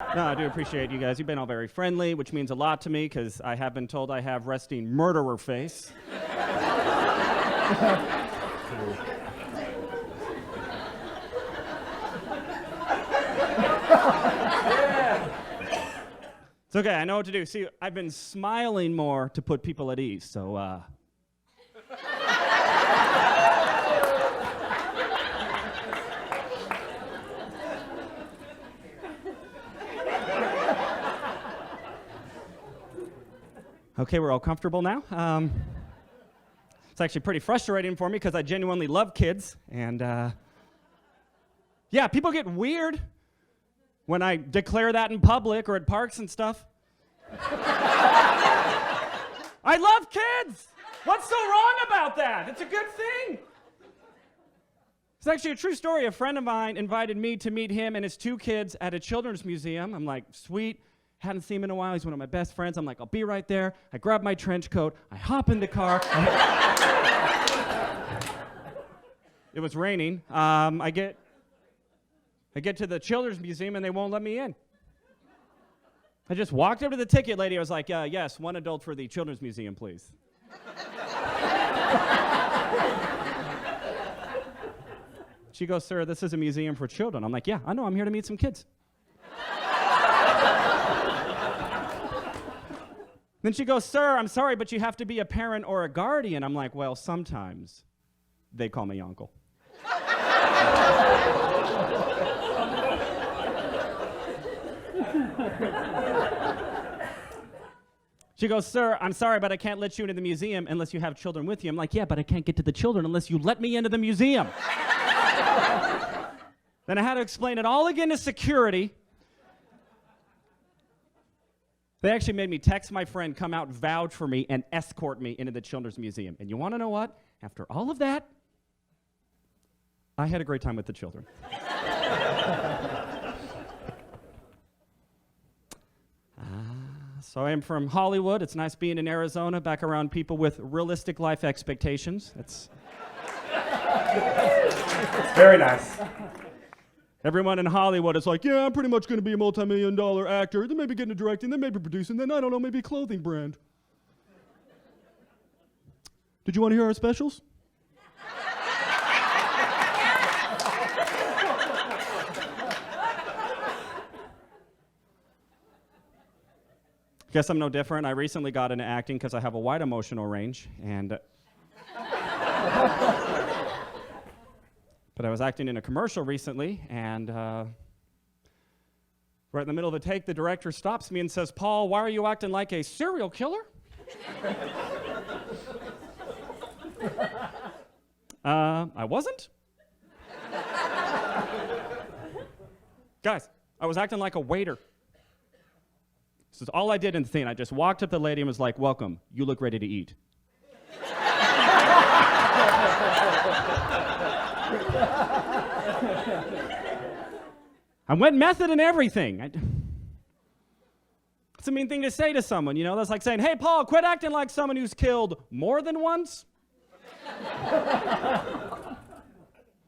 No, I do appreciate you guys. You've been all very friendly, which means a lot to me because I have been told I have resting murderer face. It's okay, I know what to do. See, I've been smiling more to put people at ease, so, Okay, we're all comfortable now. It's actually pretty frustrating for me because I genuinely love kids, and, yeah, people get weird when I declare that in public or at parks and stuff. I love kids! What's so wrong about that? It's a good thing. It's actually a true story. A friend of mine invited me to meet him and his 2 kids at a children's museum. I'm like, sweet. Hadn't seen him in a while. He's one of my best friends. I'm like, I'll be right there. I grab my trench coat. I hop in the car. It was raining. I get to the children's museum and they won't let me in. I just walked up to the ticket lady. I was like, yes, 1 adult for the children's museum, please. She goes, sir, this is a museum for children. I'm like, yeah, I know. I'm here to meet some kids. Then she goes, sir, I'm sorry, but you have to be a parent or a guardian. I'm like, well, sometimes they call me uncle. She goes, sir, I'm sorry, but I can't let you into the museum unless you have children with you. I'm like, yeah, but I can't get to the children unless you let me into the museum. Then I had to explain it all again to security. They actually made me text my friend, come out, vouch for me, and escort me into the Children's Museum. And you want to know what? After all of that, I had a great time with the children. So I am from Hollywood. It's nice being in Arizona, back around people with realistic life expectations. It's very nice. Everyone in Hollywood is like, yeah, I'm pretty much going to be a multi-million-dollar actor, then maybe get into directing, then maybe producing, then I don't know, maybe a clothing brand. Did you want to hear our specials? Guess I'm no different. I recently got into acting because I have a wide emotional range, and but I was acting in a commercial recently, and right in the middle of the take, the director stops me and says, Paul, why are you acting like a serial killer? I wasn't. Guys, I was acting like a waiter. This is all I did in the scene. I just walked up to the lady and was like, welcome, you look ready to eat. I went method and everything. It's a mean thing to say to someone, you know? That's like saying, hey, Paul, quit acting like someone who's killed more than once.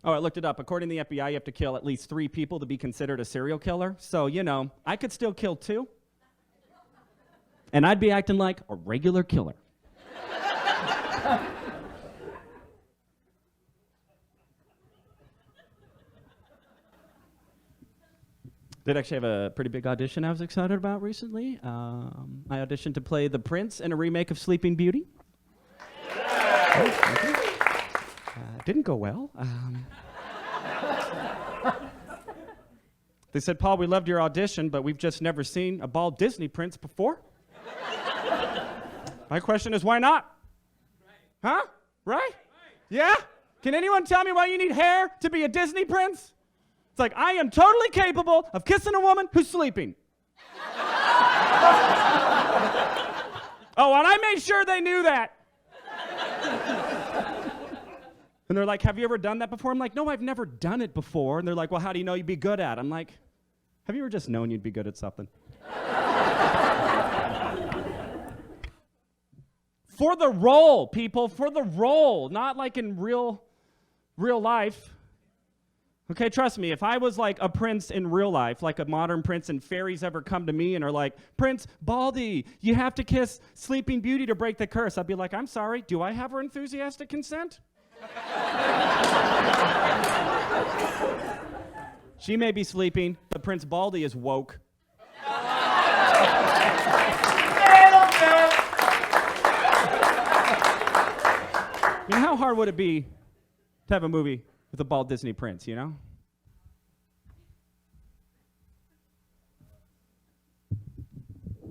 Oh, I looked it up. According to the FBI, you have to kill at least 3 people to be considered a serial killer. So, you know, I could still kill 2. And I'd be acting like a regular killer. Did actually have a pretty big audition I was excited about recently. I auditioned to play the prince in a remake of Sleeping Beauty. Didn't go well. They said, Paul, we loved your audition, but we've just never seen a bald Disney prince before. My question is, why not? Huh? Right? Yeah? Can anyone tell me why you need hair to be a Disney prince? It's like, I am totally capable of kissing a woman who's sleeping. Oh, and I made sure they knew that. And they're like, have you ever done that before? I'm like, no, I've never done it before. And they're like, well, how do you know you'd be good at it? I'm like, have you ever just known you'd be good at something? For the role, people, for the role, not like in real life. Okay, trust me, if I was like a prince in real life, like a modern prince, and fairies ever come to me and are like, Prince Baldy, you have to kiss Sleeping Beauty to break the curse, I'd be like, I'm sorry, do I have her enthusiastic consent? She may be sleeping, but Prince Baldy is woke. You know, how hard would it be to have a movie with a bald Disney prince, you know?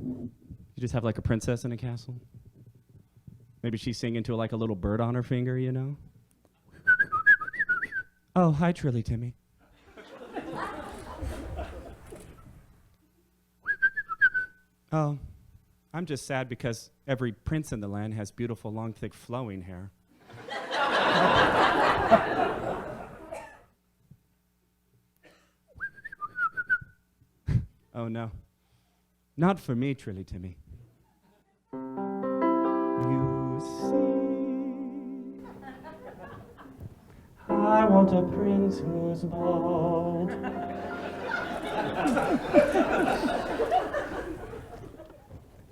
You just have like a princess in a castle. Maybe she's singing to like a little bird on her finger, you know? Oh, hi, Trilly Timmy. Oh, I'm just sad because every prince in the land has beautiful, long, thick, flowing hair. Oh no, not for me, Trilly Timmy. You see, I want a prince who's bald.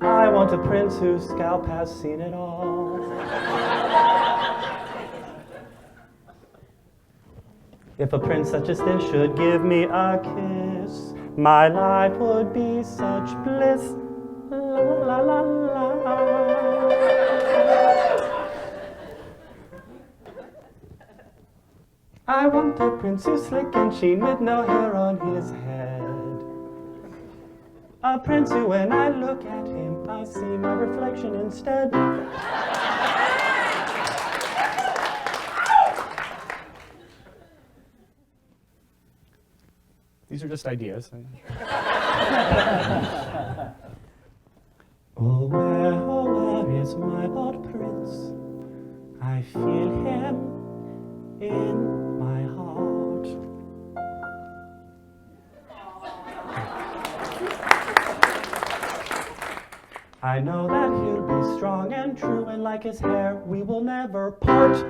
I want a prince whose scalp has seen it all. If a prince such as this should give me a kiss, my life would be such bliss. La la la la la. I want a prince who's slick and sheen with no hair on his head. A prince who, when I look at him, I see my reflection instead. These are just ideas. Oh, where is my bald prince? I feel him in my heart. I know that he'll be strong and true, and like his hair, we will never part.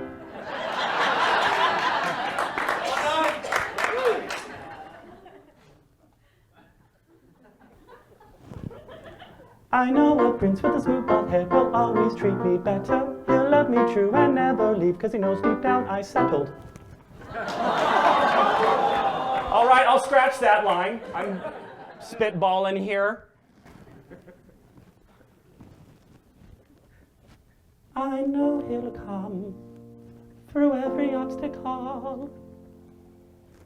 I know a prince with a smooth bald head will always treat me better. He'll love me true and never leave, 'cause he knows deep down I settled. All right, I'll scratch that line. I'm spitballing here. I know he'll come through every obstacle.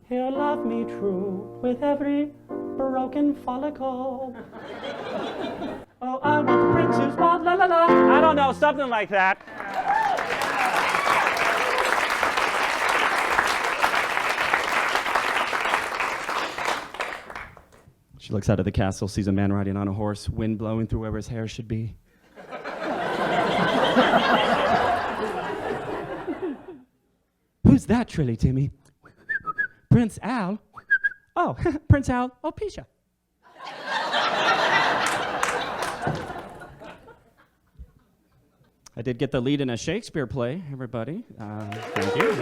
He'll love me true with every broken follicle. Oh, I want the prince who's bald, la la la. I don't know, something like that. She looks out of the castle, sees a man riding on a horse, wind blowing through where his hair should be. Who's that, Trilly Timmy? Prince Al? Oh, Prince Al Opisha. I did get the lead in a Shakespeare play, everybody. Thank you.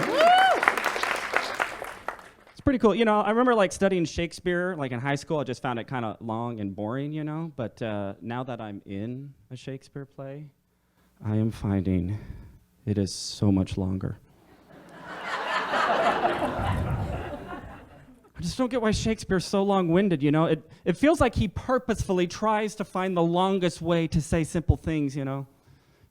It's pretty cool. You know, I remember like studying Shakespeare like in high school. I just found it kind of long and boring, you know. But now that I'm in a Shakespeare play, I am finding it is so much longer. I just don't get why Shakespeare's so long-winded, you know? It feels like he purposefully tries to find the longest way to say simple things, you know?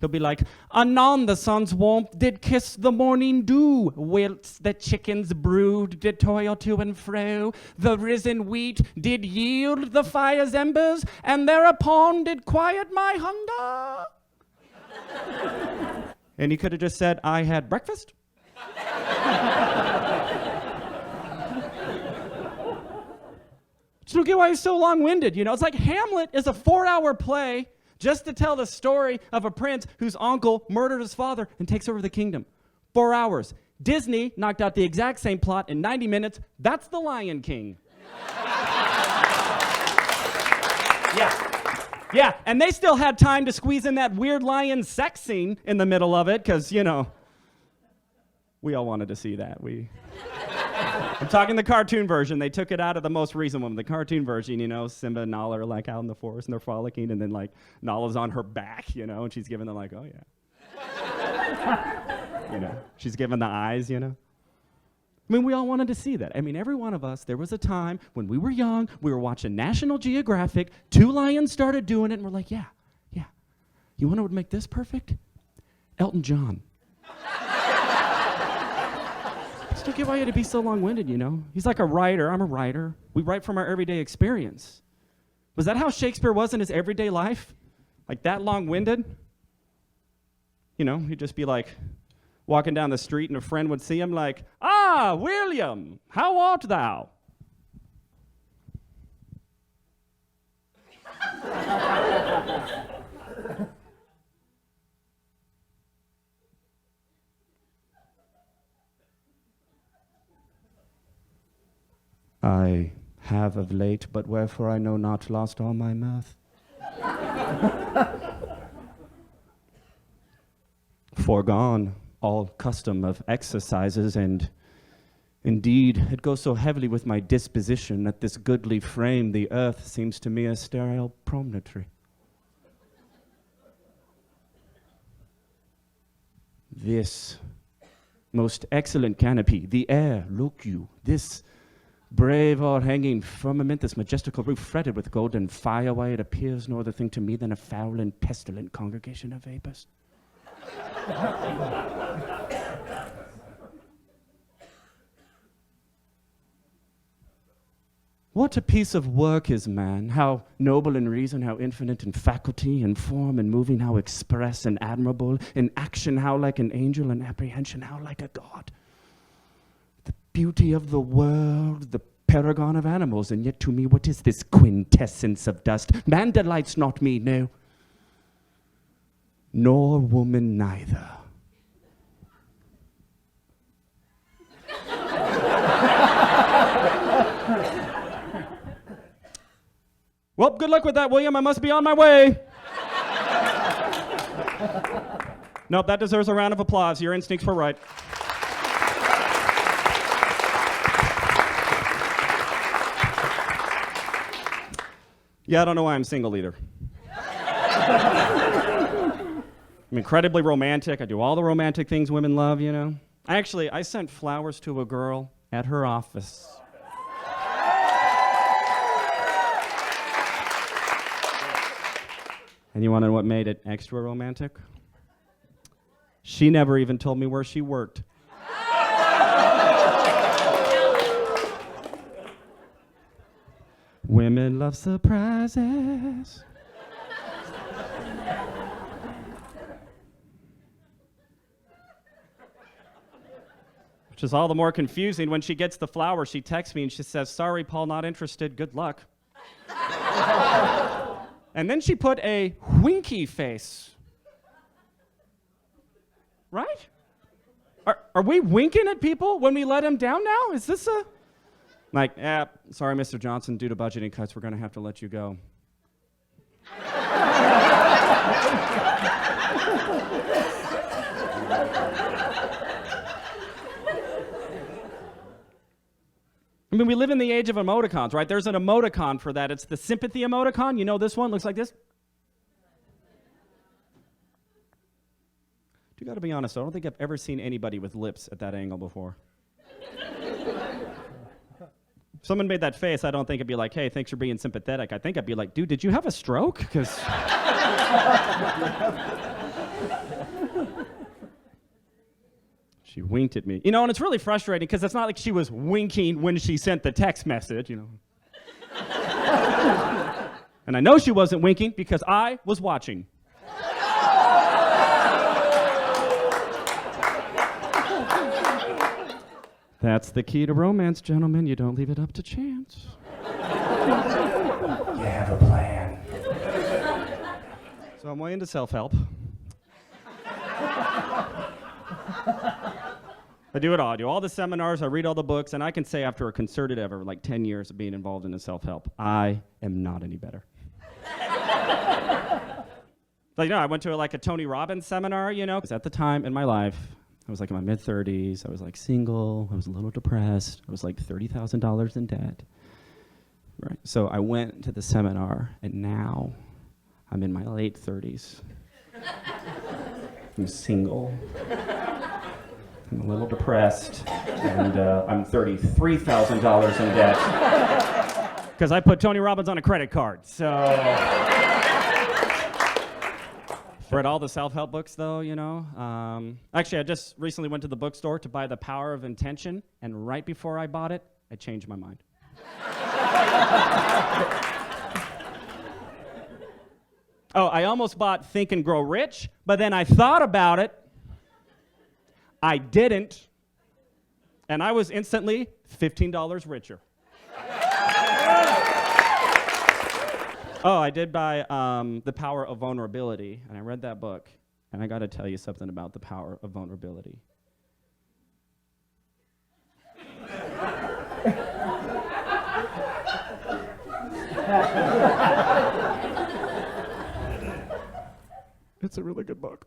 He'll be like, anon the sun's warmth did kiss the morning dew, whilst the chickens brood did toil to and fro. The risen wheat did yield the fire's embers, and thereupon did quiet my hunger. And he could have just said, I had breakfast. Just don't get why he's so long-winded, you know? It's like Hamlet is a 4-hour play just to tell the story of a prince whose uncle murdered his father and takes over the kingdom. 4 hours. Disney knocked out the exact same plot in 90 minutes. That's The Lion King. Yeah, and they still had time to squeeze in that weird lion sex scene in the middle of it, because, you know, we all wanted to see that. I'm talking the cartoon version. They took it out of the most recent one. The cartoon version, Simba and Nala are like out in the forest and they're frolicking, and then like Nala's on her back, and she's giving them like, oh yeah. She's giving the eyes, I mean, we all wanted to see that. I mean, every one of us, there was a time when we were young, we were watching National Geographic, two lions started doing it, and we're like, yeah. You want to what would make this perfect? Elton John. I just don't get why you had to be so long-winded, He's like a writer. I'm a writer. We write from our everyday experience. Was that how Shakespeare was in his everyday life? Like that long-winded? He'd just be like walking down the street and a friend would see him like, "Ah, William, how art thou?" I have of late, but wherefore I know not, lost all my mirth. Foregone all custom of exercises, and indeed it goes so heavily with my disposition that this goodly frame, the earth, seems to me a sterile promontory. This most excellent canopy, the air, look you, this brave o'erhanging firmament, this majestical roof fretted with golden fire, why it appears no other thing to me than a foul and pestilent congregation of vapors. What a piece of work is man, how noble in reason, how infinite in faculty, in form, in moving, how express and admirable, in action, how like an angel, in apprehension, how like a god. The beauty of the world, the paragon of animals, and yet to me what is this quintessence of dust? Man delights not me, no, nor woman neither. Well, good luck with that, William. I must be on my way. Nope, that deserves a round of applause. Your instincts were right. Yeah, I don't know why I'm single either. I'm incredibly romantic. I do all the romantic things women love, I sent flowers to a girl at her office. And you want to know what made it extra romantic? She never even told me where she worked. Women love surprises. Which is all the more confusing when she gets the flower. She texts me and she says, "Sorry, Paul, not interested. Good luck." And then she put a winky face. Right? Are we winking at people when we let them down now? Is this a... Like, sorry, Mr. Johnson, due to budgeting cuts, we're going to have to let you go. I mean, we live in the age of emoticons, right? There's an emoticon for that. It's the sympathy emoticon. You know this one? Looks like this. You got to be honest, I don't think I've ever seen anybody with lips at that angle before. If someone made that face, I don't think it'd be like, "Hey, thanks for being sympathetic." I think I'd be like, "Dude, did you have a stroke?" Because she winked at me. And it's really frustrating because it's not like she was winking when she sent the text message, And I know she wasn't winking because I was watching. That's the key to romance, gentlemen. You don't leave it up to chance. You have a plan. So I'm way into self-help. I do it all. I do all the seminars, I read all the books, and I can say after a concerted effort, like 10 years of being involved in the self-help, I am not any better. I went to a Tony Robbins seminar, because at the time in my life, I was like in my mid-30s. I was like single. I was a little depressed. I was like $30,000 in debt. Right. So I went to the seminar, and now I'm in my late 30s. I'm single. I'm a little depressed, and I'm $33,000 in debt. Because I put Tony Robbins on a credit card, so... Read all the self-help books, though, you know. Actually, I just recently went to the bookstore to buy The Power of Intention, and right before I bought it, I changed my mind. Oh, I almost bought Think and Grow Rich, but then I thought about it. I didn't, and I was instantly $15 richer. Oh, I did buy The Power of Vulnerability, and I read that book, and I got to tell you something about the power of vulnerability. It's a really good book.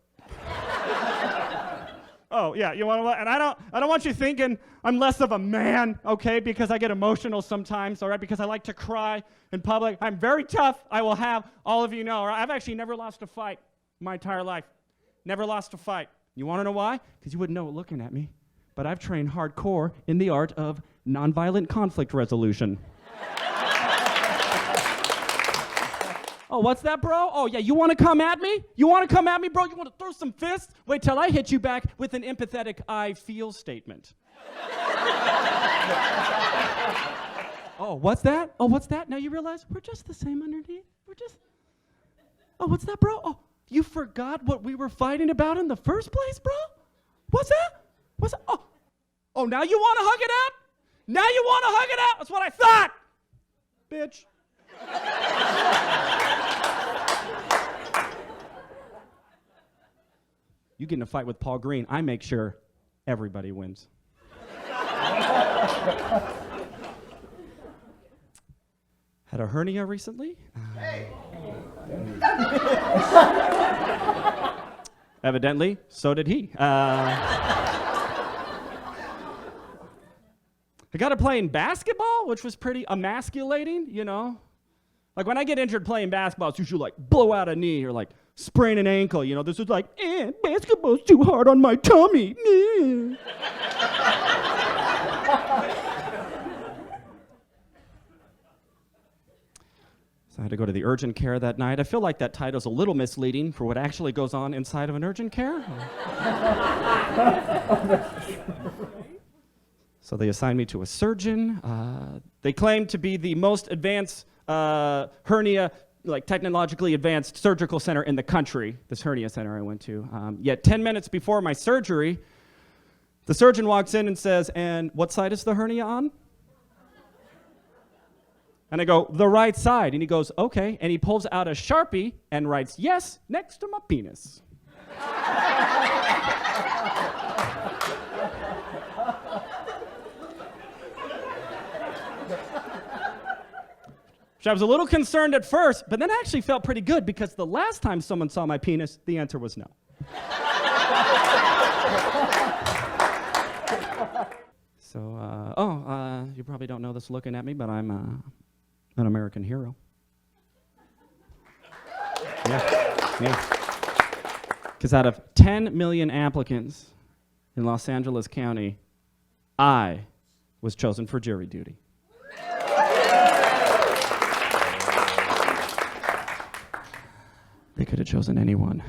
Oh, yeah, you want to, and I don't want you thinking I'm less of a man, okay, because I get emotional sometimes, all right, because I like to cry in public. I'm very tough, I will have all of you know. I've actually never lost a fight my entire life. Never lost a fight. You want to know why? Because you wouldn't know it looking at me. But I've trained hardcore in the art of nonviolent conflict resolution. Oh, what's that, bro? Oh, yeah, you want to come at me? You want to come at me, bro? You want to throw some fists? Wait till I hit you back with an empathetic I feel statement. Oh, what's that? Oh, what's that? Now you realize we're just the same underneath. We're just... Oh, what's that, bro? Oh, you forgot what we were fighting about in the first place, bro? What's that? What's that? Oh, now you want to hug it out? Now you want to hug it out? That's what I thought, bitch. You get in a fight with Paul Green, I make sure everybody wins. Had a hernia recently. Evidently, so did he. I got to play in basketball, which was pretty emasculating, you know. Like when I get injured playing basketball, it's usually like blow out a knee or like sprain an ankle, you know. This is like, basketball's too hard on my tummy. So I had to go to the urgent care that night. I feel like that title's a little misleading for what actually goes on inside of an urgent care. So they assigned me to a surgeon. They claimed to be the most advanced hernia, like technologically advanced surgical center in the country, this hernia center I went to. Yet 10 minutes before my surgery, the surgeon walks in and says, "And what side is the hernia on?" And I go, "The right side." And he goes, "Okay." And he pulls out a Sharpie and writes, "Yes," next to my penis. I was a little concerned at first, but then I actually felt pretty good because the last time someone saw my penis, the answer was no. So, you probably don't know this looking at me, but I'm an American hero. Yeah. Because out of 10 million applicants in Los Angeles County, I was chosen for jury duty. They could have chosen anyone.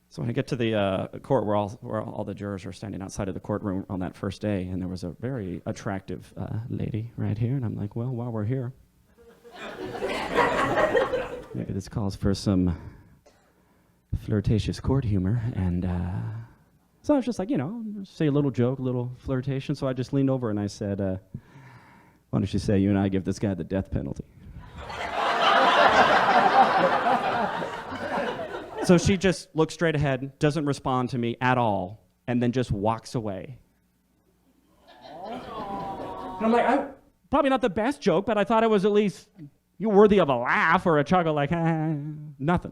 So when I get to the court where all the jurors are standing outside of the courtroom on that first day, and there was a very attractive lady right here, and I'm like, well, while we're here, maybe this calls for some flirtatious court humor, and so I was just like, say a little joke, a little flirtation, so I just leaned over and I said, why don't you say you and I give this guy the death penalty? So she just looks straight ahead, doesn't respond to me at all, and then just walks away. And I'm like, probably not the best joke, but I thought it was at least worthy of a laugh or a chuckle, like, nothing.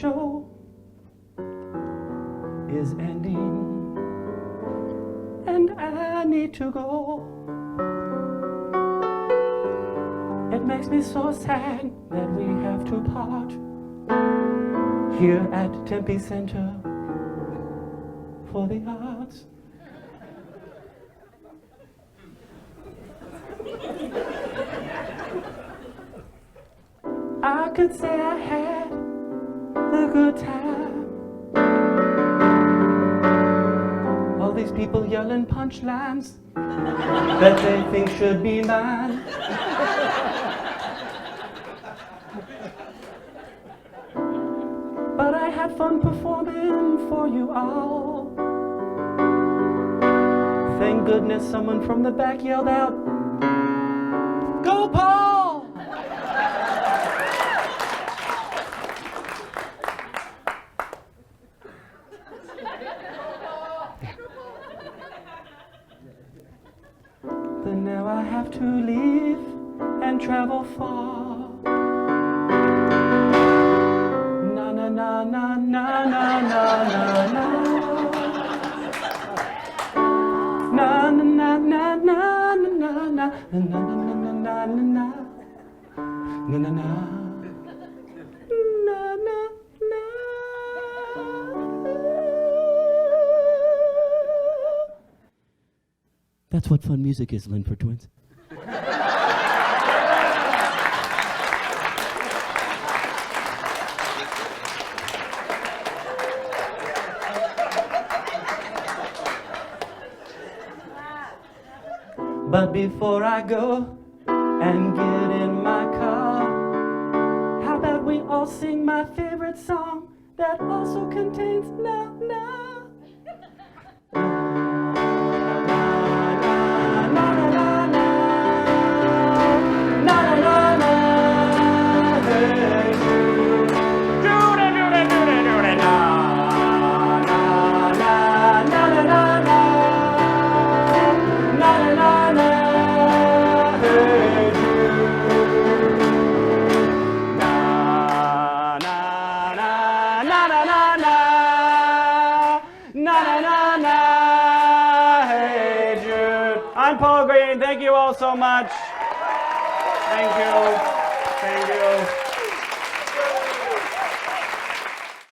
show is ending, and I need to go. It makes me so sad that we have to part here at Tempe Center for the Arts. I could say I had a good time. All these people yelling punchlines that they think should be mine. But I had fun performing for you all. Thank goodness someone from the back yelled out, "Go Paul!" But now I have to leave and travel far. Na na na na na na na na na. Na na na na na na na na na na na na na na na. That's what fun music is, Linford Twins. But before I go and get in my car, how about we all sing my favorite song that also contains na na? I'm Paul Green. Thank you all so much. Thank you. Thank you.